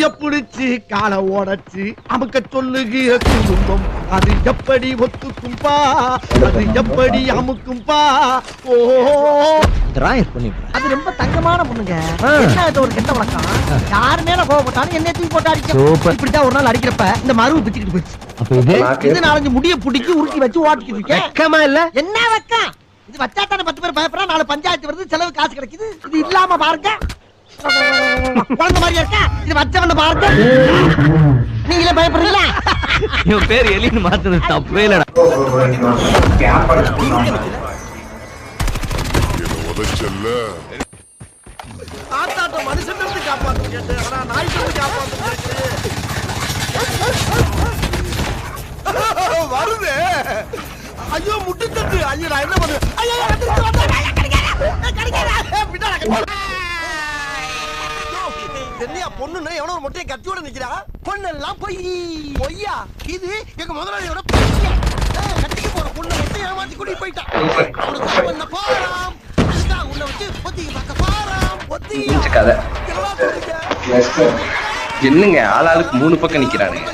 கைய புடிச்சு காலை ஓடச்சு அமுக்க சொல்லுகிற குடும்பம் அது எப்படி ஒத்துக்கும்பா அது எப்படி அமுக்கும்பா ஓ அது ரொம்ப தங்கமான பொண்ணுங்க என்ன இது ஒரு கெட்ட வழக்கம் யாரு மேல கோவப்பட்டாலும் என்ன தூக்கி போட்டு அடிக்க இப்படிதான் ஒரு நாள் அடிக்கிறப்ப இந்த மருவு பிச்சுக்கிட்டு போச்சு இது நாலஞ்சு முடிய பிடிச்சி உருட்டி வச்சு ஓட்டிக்கிட்டு இருக்கேன் இல்ல என்ன வெக்கம் இது வச்சாத்தானே 10 பேர் பயப்படுறா நாலு பஞ்சாயத்து வருது செலவு காசு கிடைக்குது இது இல்லாம பாருங்க குழந்தை மாதிரி இருக்கா இது வச்சவன பாருங்க நீங்களே பயப்படுறீங்களா இவன் பேர் எலின்னு மாத்துறது தப்பே இல்லடா ஆத்தாட்ட மனுஷன் இருந்து காப்பாத்து கேட்டு ஆனா நாய் இருந்து காப்பாத்து வருது ஐயோ முட்டு தட்டு ஐயோ நான் என்ன பண்ணுவேன் ஐயோ என்னையா பொண்ணுன்னு எவனோ ஒரு மொட்டையை கத்தியோட நிக்கிறா பொண்ணெல்லாம் பொய்யா இது எங்க முதலாளியோட கட்டிக்கு போற பொண்ணு மட்டும் ஏமாத்தி கூட்டி போயிட்டான் அவனுக்கு போறான் அதுதான் உன்னை வச்சு பொத்தி பார்க்க போறான் பொத்தியா என்னங்க ஆளாளுக்கு 3 பக்கம் நிக்கிறானுங்க.